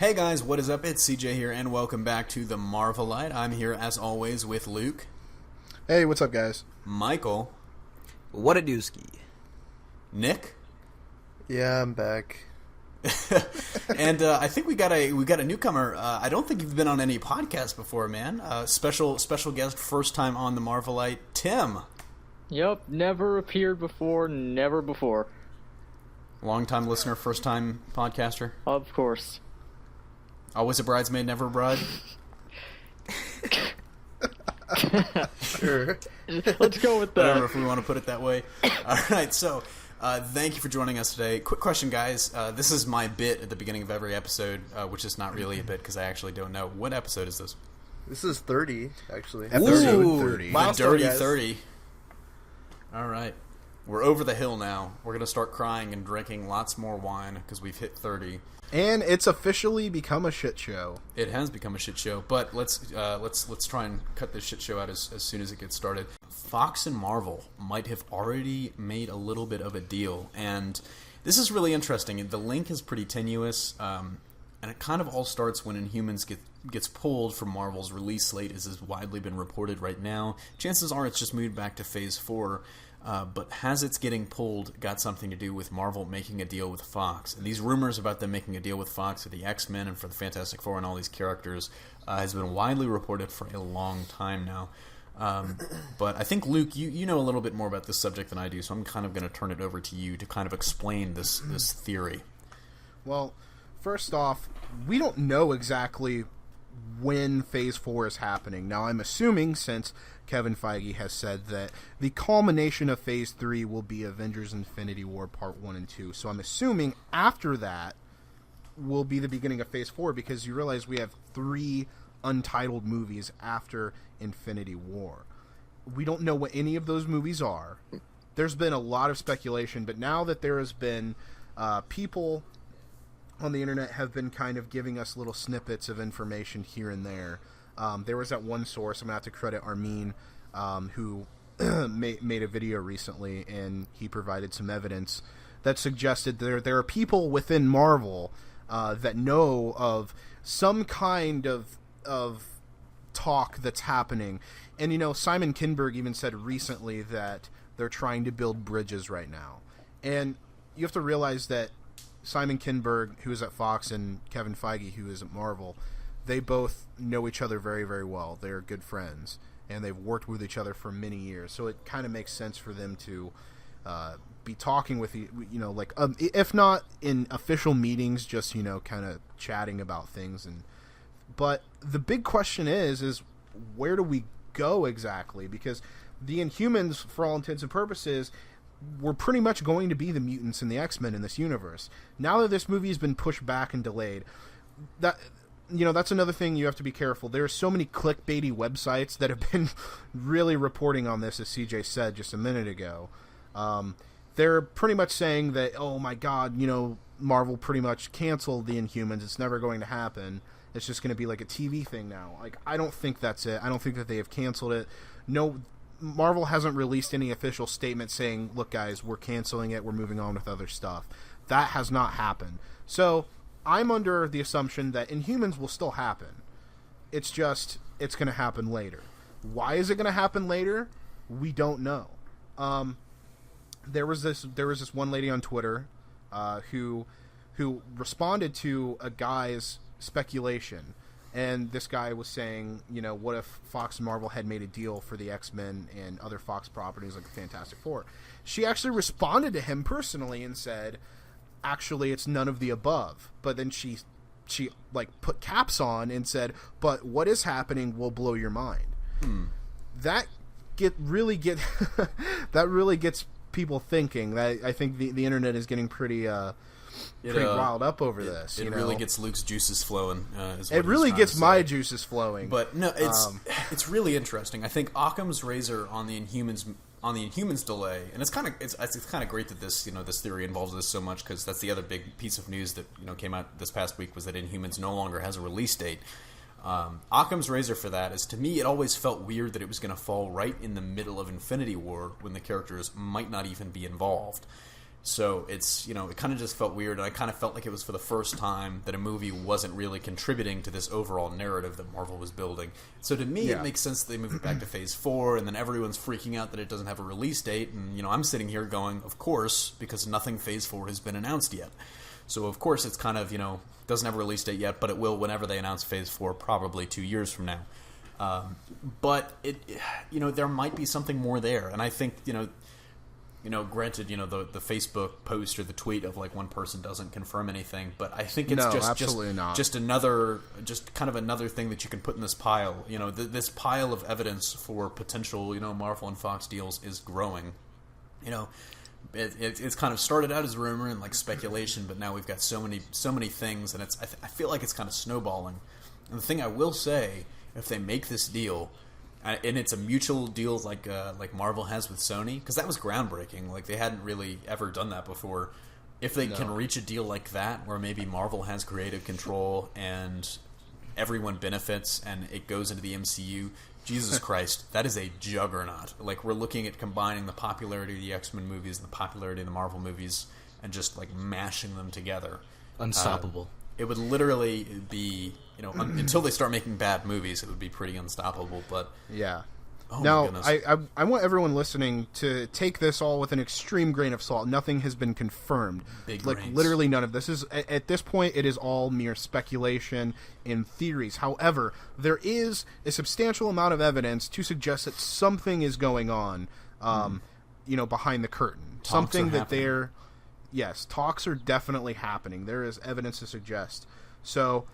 Hey guys, what is up? It's CJ here, and welcome back to the Marvelite. I'm here, as always, with Luke. Hey, what's up, guys? Michael. What a dooski. Nick. Yeah, I'm back. And I think we got a newcomer. I don't think you've been on any podcast before, man. Special guest, first time on the Marvelite, Tim. Yep, never appeared before, never before. Long-time listener, first-time podcaster. Of course. Always a bridesmaid, never a bride. Sure. Let's go with that. Whatever, if we want to put it that way. All right, so thank you for joining us today. Quick question, guys. This is my bit at the beginning of every episode, which is not really a bit because I actually don't know. What episode is this? This is 30, actually. Episode 30. The Milestone, Dirty guys. 30. All right. We're over the hill now. We're going to start crying and drinking lots more wine because we've hit 30. And it's officially become a shit show. It has become a shit show, but let's try and cut this shit show out as soon as it gets started. Fox and Marvel might have already made a little bit of a deal, and this is really interesting. The link is pretty tenuous, and it kind of all starts when Inhumans gets pulled from Marvel's release slate, as has widely been reported right now. Chances are it's just moved back to Phase 4. But has its getting pulled got something to do with Marvel making a deal with Fox? And these rumors about them making a deal with Fox for the X-Men and for the Fantastic Four and all these characters has been widely reported for a long time now. But I think, Luke, you know a little bit more about this subject than I do, so I'm kind of going to turn it over to you to kind of explain this theory. Well, first off, we don't know exactly when Phase 4 is happening. Now, I'm assuming, since Kevin Feige has said that the culmination of Phase 3 will be Avengers Infinity War Part 1 and 2. So I'm assuming after that will be the beginning of Phase 4, because you realize we have 3 untitled movies after Infinity War. We don't know what any of those movies are. There's been a lot of speculation, but now that there has been people on the internet have been kind of giving us little snippets of information here and there. There was that one source, I'm going to have to credit Armin, who made a video recently, and he provided some evidence that suggested there are people within Marvel that know of some kind of talk that's happening. And, you know, Simon Kinberg even said recently that they're trying to build bridges right now. And you have to realize that Simon Kinberg, who is at Fox, and Kevin Feige, who is at Marvel, they both know each other very, very well. They're good friends, and they've worked with each other for many years. So it kind of makes sense for them to be talking with, like, if not in official meetings, just, kind of chatting about things. But the big question is where do we go exactly? Because the Inhumans, for all intents and purposes, we're pretty much going to be the mutants and the X-Men in this universe. Now that this movie has been pushed back and delayed, that's another thing you have to be careful. There are so many clickbaity websites that have been really reporting on this, as CJ said just a minute ago. They're pretty much saying that, oh my god, Marvel pretty much canceled the Inhumans. It's never going to happen. It's just going to be like a TV thing now. Like, I don't think that's it. I don't think that they have canceled it. No, Marvel hasn't released any official statement saying, look guys, we're canceling it, we're moving on with other stuff. That has not happened. So I'm under the assumption that Inhumans will still happen. It's going to happen later. Why is it going to happen later? We don't know. There was this one lady on Twitter who responded to a guy's speculation. And this guy was saying, what if Fox and Marvel had made a deal for the X-Men and other Fox properties like the Fantastic Four? She actually responded to him personally and said, actually, it's none of the above. But then she like put caps on and said, but what is happening will blow your mind. That really gets people thinking. I think the internet is getting pretty riled up over this. It really gets Luke's juices flowing. It really gets my juices flowing. But no, it's really interesting. I think Occam's razor on the Inhumans delay, and it's kind of great that this this theory involves this so much, because that's the other big piece of news that came out this past week, was that Inhumans no longer has a release date. Occam's razor for that is, to me, it always felt weird that it was going to fall right in the middle of Infinity War when the characters might not even be involved. So it's, it kind of just felt weird, and I kind of felt like it was for the first time that a movie wasn't really contributing to this overall narrative that Marvel was building. So to me, it makes sense that they moved it back to Phase 4, and then everyone's freaking out that it doesn't have a release date, and, I'm sitting here going, of course, because nothing Phase 4 has been announced yet. So of course it's kind of, doesn't have a release date yet, but it will whenever they announce Phase 4, probably 2 years from now. But it, there might be something more there, and I think, granted, the Facebook post or the tweet of like one person doesn't confirm anything, but I think it's just kind of another thing that you can put in this pile. This pile of evidence for potential, Marvel and Fox deals is growing. It's kind of started out as rumor and like speculation, but now we've got so many things, and I feel like it's kind of snowballing. And the thing I will say, if they make this deal, and it's a mutual deal like Marvel has with Sony, because that was groundbreaking. Like, they hadn't really ever done that before. If they can reach a deal like that, where maybe Marvel has creative control and everyone benefits and it goes into the MCU, Jesus Christ, that is a juggernaut. Like, we're looking at combining the popularity of the X-Men movies and the popularity of the Marvel movies and just like mashing them together. Unstoppable. It would literally be, until they start making bad movies, it would be pretty unstoppable. But yeah. Oh, now, I want everyone listening to take this all with an extreme grain of salt. Nothing has been confirmed. Big like brains. Literally none of this is. At this point, it is all mere speculation and theories. However, there is a substantial amount of evidence to suggest that something is going on. Behind the curtain. Talks something are that happening. they're. Yes, talks are definitely happening. There is evidence to suggest. So,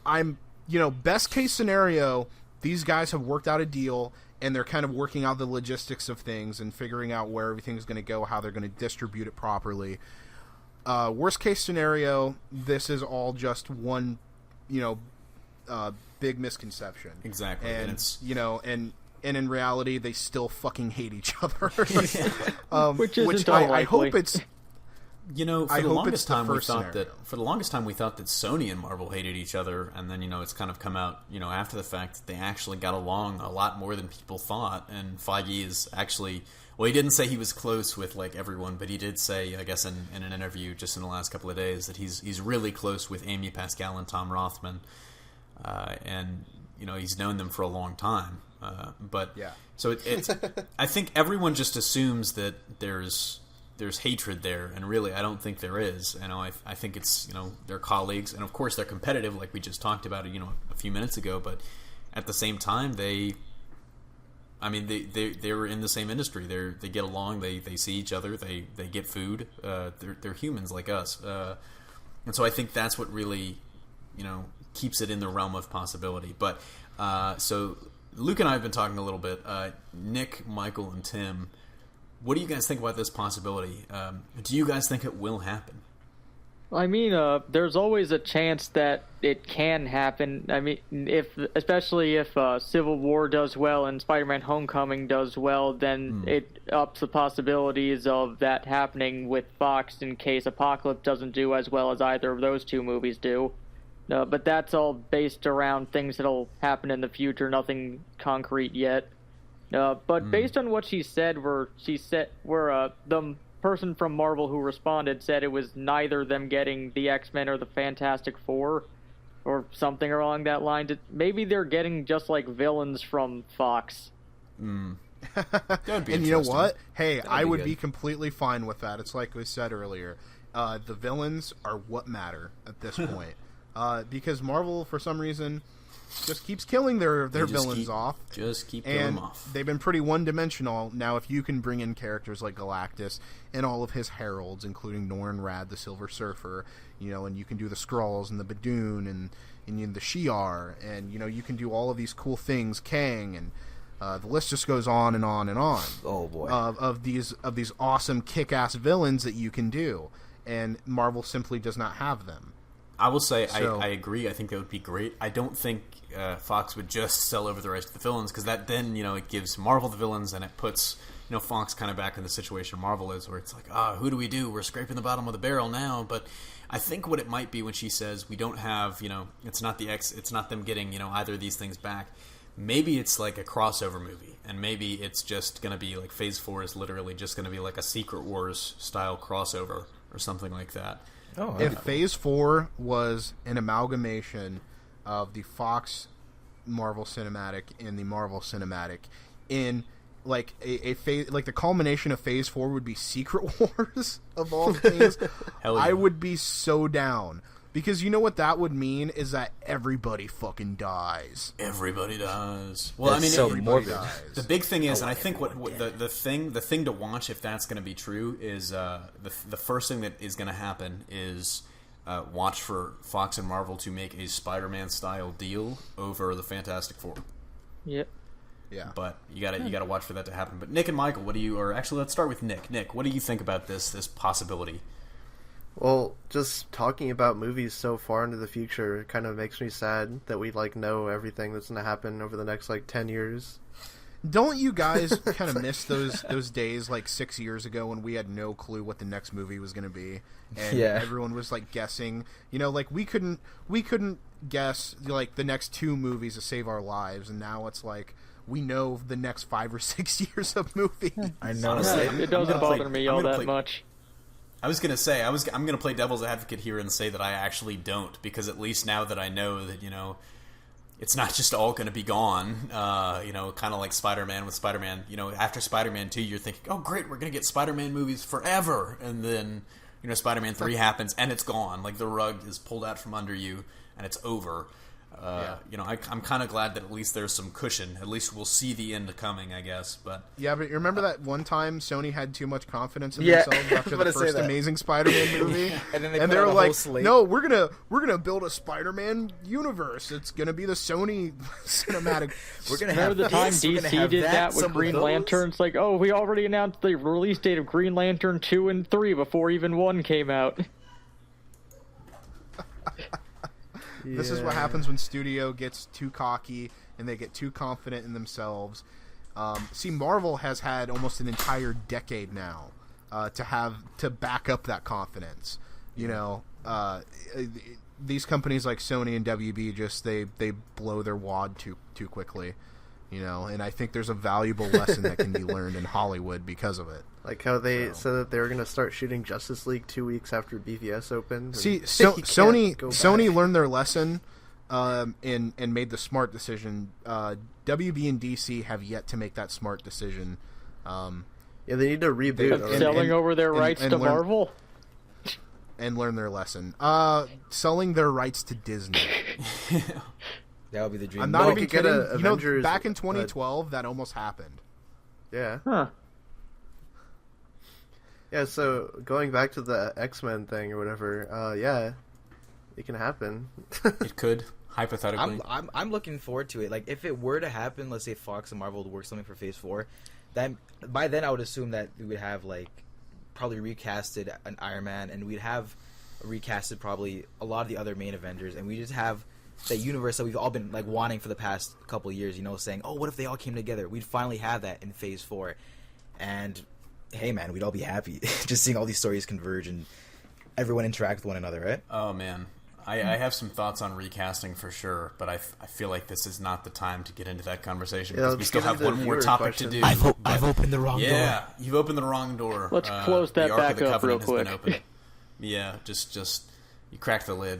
best case scenario, these guys have worked out a deal, and they're kind of working out the logistics of things and figuring out where everything's going to go, how they're going to distribute it properly. Worst case scenario, this is all just one, big misconception. Exactly. And it's, and in reality, they still fucking hate each other. Which isn't I hope it's... for I the hope longest it's the time we first thought scenario. that we thought that Sony and Marvel hated each other, and then it's kind of come out after the fact that they actually got along a lot more than people thought. And Feige is actually, well, he didn't say he was close with like everyone, but he did say, I guess in an interview just in the last couple of days, that he's really close with Amy Pascal and Tom Rothman, and he's known them for a long time. But yeah, so I think everyone just assumes that there's hatred there, and really I don't think there is. I think it's they're colleagues, and of course they're competitive, like we just talked about it a few minutes ago. But at the same time, they're in the same industry. They get along. They see each other. They get food. They're humans like us, and so I think that's what really keeps it in the realm of possibility. But so Luke and I have been talking a little bit. Nick, Michael, and Tim, what do you guys think about this possibility? Do you guys think it will happen? There's always a chance that it can happen. Especially if Civil War does well and Spider-Man Homecoming does well, then it ups the possibilities of that happening with Fox in case Apocalypse doesn't do as well as either of those two movies do. But that's all based around things that'll happen in the future, nothing concrete yet. But based on what she said, the person from Marvel who responded said it was neither them getting the X-Men or the Fantastic Four, or something along that line. Maybe they're getting just like villains from Fox. That would be and you know interesting. what? Hey, I would good. be completely fine with that. It's like we said earlier. The villains are what matter at this point. Because Marvel, for some reason, just keeps killing their villains off. Just keep killing And them off. they've been pretty one-dimensional. Now, if you can bring in characters like Galactus and all of his heralds, including Norrin Rad, the Silver Surfer, and you can do the Skrulls and the Badoon and the Shi'ar, and you can do all of these cool things, Kang, and the list just goes on and on and on. Oh boy. Of these awesome kick-ass villains that you can do, and Marvel simply does not have them. I will say So- I agree. I think that would be great. I don't think Fox would just sell over the rest of the villains, because that then it gives Marvel the villains, and it puts Fox kind of back in the situation Marvel is, where it's like, who do we do? We're scraping the bottom of the barrel now. But I think what it might be when she says we don't have it's not them getting either of these things back. maybe it's like a crossover movie, and maybe it's just going to be like Phase 4 is literally just going to be like a Secret Wars style crossover or something like that. Oh, If Phase 4 was an amalgamation of the Fox Marvel Cinematic and the Marvel Cinematic in like a phase, like the culmination of Phase 4 would be Secret Wars of all things, Hell yeah. I would be so down. Because you know what that would mean is that everybody fucking dies. Everybody does. Well, That's I mean, so Everybody morbid. dies. the big thing is, and I think what the thing to watch if that's going to be true is the first thing that is going to happen is watch for Fox and Marvel to make a Spider-Man style deal over the Fantastic Four. Yep. Yeah. But you gotta watch for that to happen. But Nick and Michael, what do you? Or actually, let's start with Nick. Nick, what do you think about this possibility? Well, just talking about movies so far into the future kind of makes me sad that we know everything that's going to happen over the next 10 years. Don't you guys kind of miss those days 6 years ago when we had no clue what the next movie was going to be, and everyone was guessing? We couldn't guess the next 2 movies to save our lives, and now it's we know the next 5 or 6 years of movies. I know. Honestly, It doesn't bother me all that much. I was gonna say I'm gonna play devil's advocate here and say that I actually don't, because at least now that I know that it's not just all gonna be gone. Kind of like Spider-Man with Spider-Man. After Spider-Man 2, you're thinking, oh great, we're gonna get Spider-Man movies forever, and then Spider-Man 3 happens and it's gone. The rug is pulled out from under you and it's over. I'm kind of glad that at least there's some cushion. At least we'll see the end coming, I guess. But Yeah, but you remember that one time Sony had too much confidence in Yeah, themselves I after was the about to say first that. Amazing Spider-Man movie, And then they and put they out were a whole like, slate. "No, we're gonna build a Spider-Man universe. It's gonna be the Sony cinematic." We're gonna Remember have the time this, we're gonna DC have did that with some of Green those. Lantern? It's we already announced the release date of Green Lantern 2 and 3 before even 1 came out. This is what happens when studio gets too cocky and they get too confident in themselves. See, Marvel has had almost an entire decade now to back up that confidence. These companies like Sony and WB they blow their wad too quickly. And I think there's a valuable lesson that can be learned in Hollywood because of it. Like how they said that they were going to start shooting Justice League 2 weeks after BVS opened. See, You can't Sony go Sony back. learned their lesson and made the smart decision. WB and DC have yet to make that smart decision. Yeah, they need to reboot. Of And- selling over their rights and to learn- Marvel? And learn their lesson. Selling their rights to Disney. That would be the dream. I'm not Well, even we could kidding. get a Avengers, back in 2012, that almost happened. Yeah. Huh. Yeah, so going back to the X-Men thing or whatever, yeah, it can happen. it could, hypothetically. I'm looking forward to it. If it were to happen, let's say Fox and Marvel would work something for Phase 4, then by then I would assume that we would have probably recasted an Iron Man, and we'd have recasted probably a lot of the other main Avengers, and we just have that universe that we've all been wanting for the past couple of years, saying, oh, what if they all came together? We'd finally have that in Phase 4, and hey man, we'd all be happy just seeing all these stories converge and everyone interact with one another, right? Oh man, I have some thoughts on recasting for sure, but I feel like this is not the time to get into that conversation Yeah, because we let's still get have into one the more viewer topic questions. to do. I've opened the wrong door. Yeah, you've opened the wrong door. Let's close that the Ark back of the up Covenant real has been quick. opened. Yeah, just you cracked the lid.